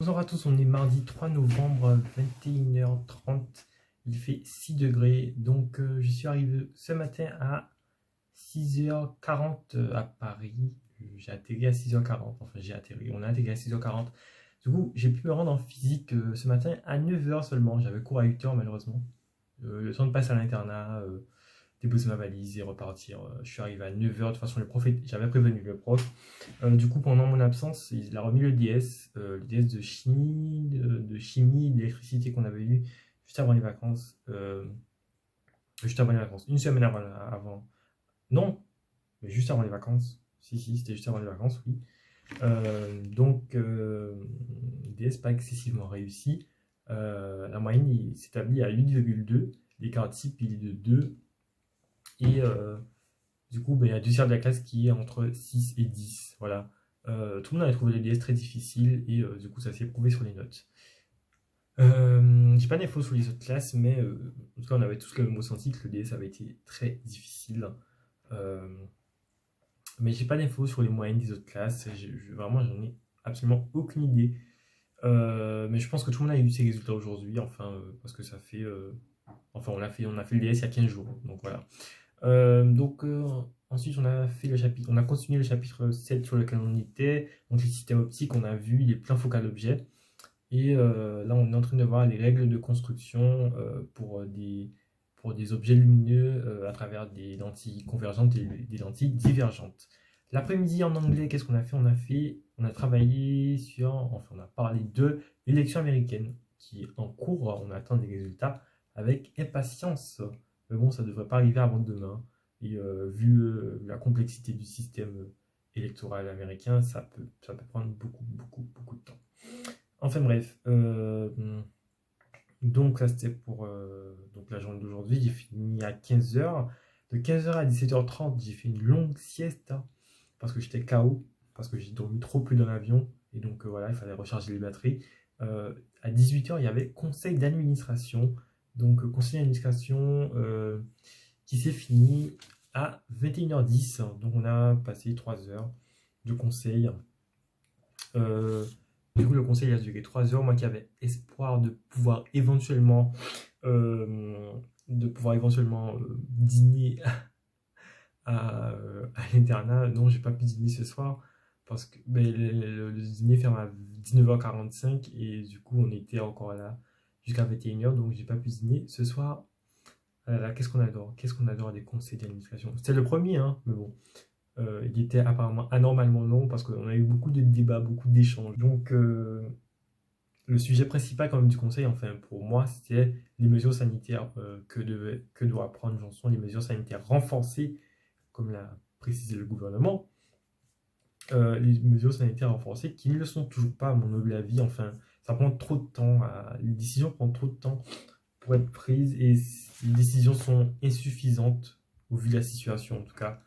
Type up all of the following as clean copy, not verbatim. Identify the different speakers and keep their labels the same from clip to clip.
Speaker 1: Bonjour à tous, on est mardi 3 novembre, 21h30, il fait 6 degrés, donc je suis arrivé ce matin à 6h40 à Paris, j'ai atterri à 6h40, enfin j'ai atterri, on a atterri à 6h40, du coup j'ai pu me rendre en physique ce matin à 9h seulement, j'avais cours à 8h malheureusement, le temps de passer à l'internat, déposer ma valise et repartir, je suis arrivé à 9h, de toute façon j'avais prévenu le prof. Du coup, pendant mon absence, il a remis le DS de chimie, d'électricité qu'on avait eu juste avant les vacances. Juste avant les vacances. Une semaine avant. Non, mais juste avant les vacances. Si, c'était juste avant les vacances, oui. DS pas excessivement réussi. La moyenne s'établit à 8,2. L'écart type, il est de 2. Et du coup, il y a deux tiers de la classe qui est entre 6 et 10. Voilà. Tout le monde a trouvé le DS très difficile et du coup, ça s'est prouvé sur les notes. J'ai pas d'infos sur les autres classes, mais en tout cas, on avait tous le même ressenti que le DS avait été très difficile. Mais j'ai pas d'infos sur les moyennes des autres classes. Vraiment, j'en ai absolument aucune idée. Mais je pense que tout le monde a eu ses résultats aujourd'hui, enfin, parce que ça fait. Enfin, on a fait le DS il y a 15 jours. Donc voilà. Ensuite, on a continué le chapitre 7 sur lequel on était. Donc, les systèmes optiques, on a vu les plans focal objet. Et là, on est en train de voir les règles de construction pour des objets lumineux à travers des lentilles convergentes et des lentilles divergentes. L'après-midi en anglais, qu'est-ce qu'on a fait? On a travaillé on a parlé de l'élection américaine qui est en cours. On attend des résultats avec impatience. Mais bon, ça ne devrait pas arriver avant demain. Et vu la complexité du système électoral américain, ça peut prendre beaucoup de temps. Enfin bref, donc ça c'était pour donc la journée d'aujourd'hui. J'ai fini à 15h. De 15h à 17h30, j'ai fait une longue siesta parce que j'étais KO, parce que j'ai dormi trop peu dans l'avion. Et donc voilà, il fallait recharger les batteries. À 18h, il y avait conseil d'administration. Donc conseil d'administration qui s'est fini à 21h10. Donc on a passé 3 heures de conseil. Du coup, le conseil a duré 3 heures. Moi qui avais espoir de pouvoir éventuellement, dîner à l'internat. Non, j'ai pas pu dîner ce soir parce que le dîner ferme à 19h45 et du coup, on était encore là jusqu'à 21h. Donc, j'ai pas pu dîner ce soir. Qu'est-ce qu'on adore? Qu'est-ce qu'on adore des conseils d'administration? C'était le premier, hein, mais bon. Il était apparemment anormalement long parce qu'on a eu beaucoup de débats, beaucoup d'échanges. Donc, le sujet principal quand même du conseil, enfin pour moi, c'était les mesures sanitaires que doit prendre Johnson, les mesures sanitaires renforcées, comme l'a précisé le gouvernement. Les mesures sanitaires renforcées qui ne le sont toujours pas, à mon humble avis. Enfin, ça prend trop de temps, les décisions prennent trop de temps pour être prises et les décisions sont insuffisantes au vu de la situation, en tout cas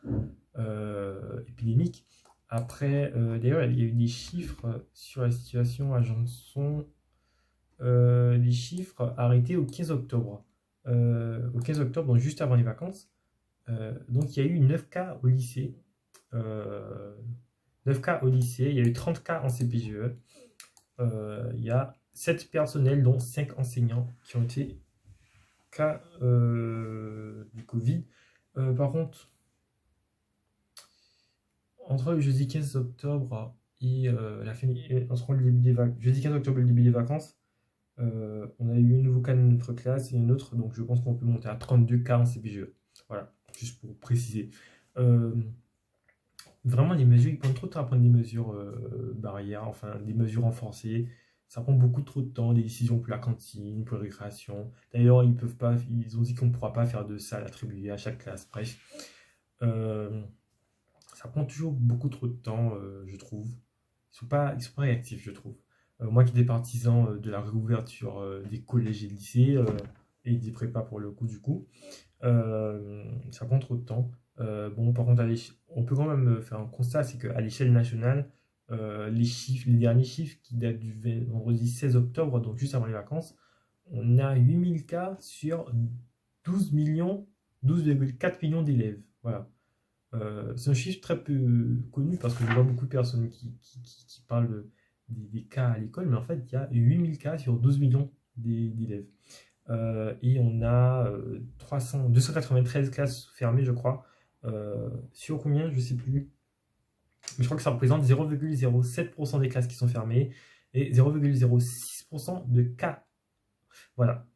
Speaker 1: épidémique. Après, d'ailleurs, il y a eu des chiffres sur la situation à Janson, des chiffres arrêtés au 15 octobre. Au 15 octobre, donc juste avant les vacances. Donc il y a eu 9 cas au lycée. 9 cas au lycée, il y a eu 30 cas en CPGE. Il y a 7 personnels, dont 5 enseignants, qui ont été cas du Covid. Par contre, entre le jeudi 15 octobre et entre le début jeudi 15 octobre et le début des vacances, on a eu un nouveau cas de notre classe et un autre, donc je pense qu'on peut monter à 32 cas en CPGE. Voilà, juste pour préciser. Vraiment, les mesures, ils prennent trop de temps à prendre des mesures barrières, enfin des mesures renforcées. Ça prend beaucoup trop de temps, des décisions pour la cantine, pour la récréation. D'ailleurs, ils ont dit qu'on ne pourra pas faire de salle attribuée à chaque classe. Bref, ça prend toujours beaucoup trop de temps, je trouve. Ils sont pas réactifs, je trouve. Moi qui étais partisan de la réouverture des collèges et lycées et des prépas pour le coup, ça prend trop de temps. Bon, par contre, on peut quand même faire un constat, c'est qu'à l'échelle nationale, les derniers chiffres qui datent du vendredi 16 octobre, donc juste avant les vacances, on a 8000 cas sur 12,4 millions d'élèves. Voilà. C'est un chiffre très peu connu parce que je vois beaucoup de personnes qui parlent des cas à l'école, mais en fait, il y a 8000 cas sur 12 millions d'élèves. Et on a 293 classes fermées, je crois. Sur combien, je ne sais plus. Mais je crois que ça représente 0,07% des classes qui sont fermées et 0,06% de cas. Voilà.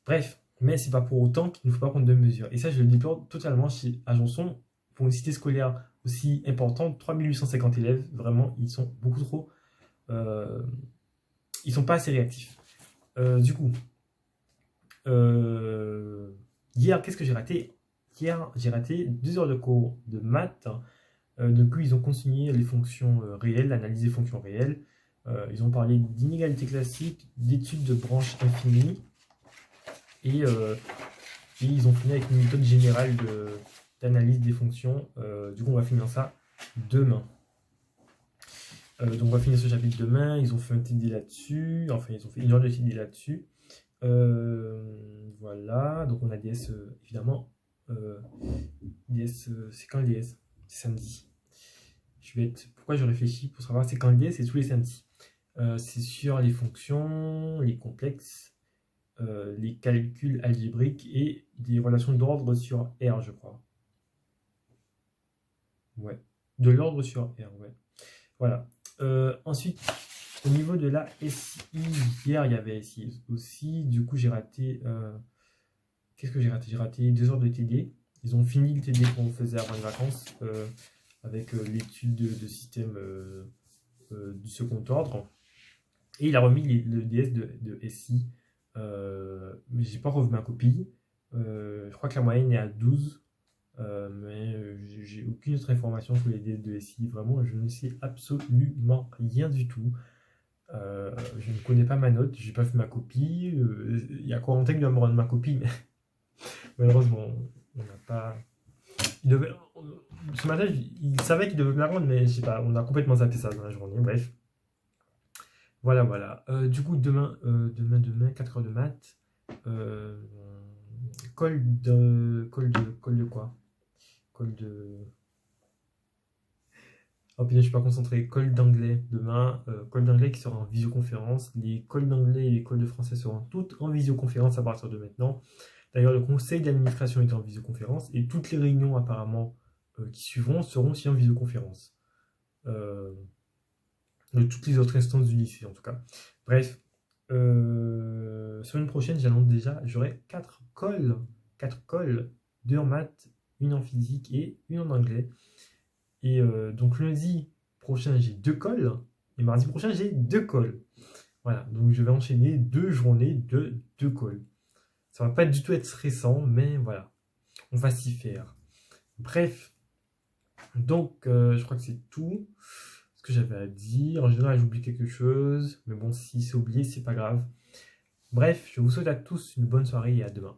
Speaker 1: Bref, mais c'est pas pour autant qu'il ne faut pas prendre de mesures. Et ça, je le déplore totalement chez Agençon. Pour une cité scolaire aussi importante, 3850 élèves, vraiment, ils sont beaucoup trop. Ils sont pas assez réactifs. Du coup, hier, qu'est-ce que j'ai raté? Hier, j'ai raté 2 heures de cours de maths. Du coup, ils ont continué les fonctions réelles, l'analyse des fonctions réelles. Ils ont parlé d'inégalités classiques, d'études de branches infinies. Et ils ont fini avec une méthode générale d'analyse des fonctions. Du coup, on va finir ça demain. Donc, on va finir ce chapitre demain. Ils ont fait un TD là-dessus. Enfin, ils ont fait une heure de TD là-dessus. Voilà. Donc, on a DS, évidemment. DS, c'est quand le DS? C'est samedi. Pourquoi je réfléchis pour savoir c'est quand le DS? C'est tous les samedis. C'est sur les fonctions, les complexes, les calculs algébriques et des relations d'ordre sur R, je crois. Ouais. De l'ordre sur R, ouais. Voilà. Ensuite, au niveau de la SI, hier il y avait SI aussi. Du coup, j'ai raté. Qu'est-ce que j'ai raté? J'ai raté 2 heures de TD. Ils ont fini le TD qu'on faisait avant les vacances avec l'étude de système du second ordre. Et il a remis le DS de SI. Mais j'ai pas revu ma copie. Je crois que la moyenne est à 12. Mais j'ai aucune autre information sur les DS de SI. Vraiment, je ne sais absolument rien du tout. Je ne connais pas ma note, j'ai pas fait ma copie. Il y a Corentin qui doit me rendre ma copie, mais malheureusement, on n'a pas. Ce matin, il savait qu'il devait me la rendre, mais je sais pas, on a complètement zappé ça dans la journée. Bref. Voilà, voilà. Du coup, demain, 4 heures de maths. Colle de quoi? Colle de. Oh putain, je suis pas concentré. Colle d'anglais demain. Colle d'anglais qui sera en visioconférence. Les colles d'anglais et les colles de français seront toutes en visioconférence à partir de maintenant. D'ailleurs, le conseil d'administration est en visioconférence et toutes les réunions apparemment qui suivront seront aussi en visioconférence. De toutes les autres instances du lycée en tout cas. Bref, semaine prochaine, j'annonce déjà, j'aurai 4 colles. 4 colles, 2 en maths, une en physique et une en anglais. Et donc lundi prochain, j'ai 2 colles. Et mardi prochain, j'ai 2 colles. Voilà, donc je vais enchaîner 2 journées de 2 colles. Ça va pas du tout être stressant, mais voilà, on va s'y faire. Bref, donc je crois que c'est tout ce que j'avais à dire. En général, j'oublie quelque chose, mais bon, si c'est oublié, c'est pas grave. Bref, je vous souhaite à tous une bonne soirée et à demain.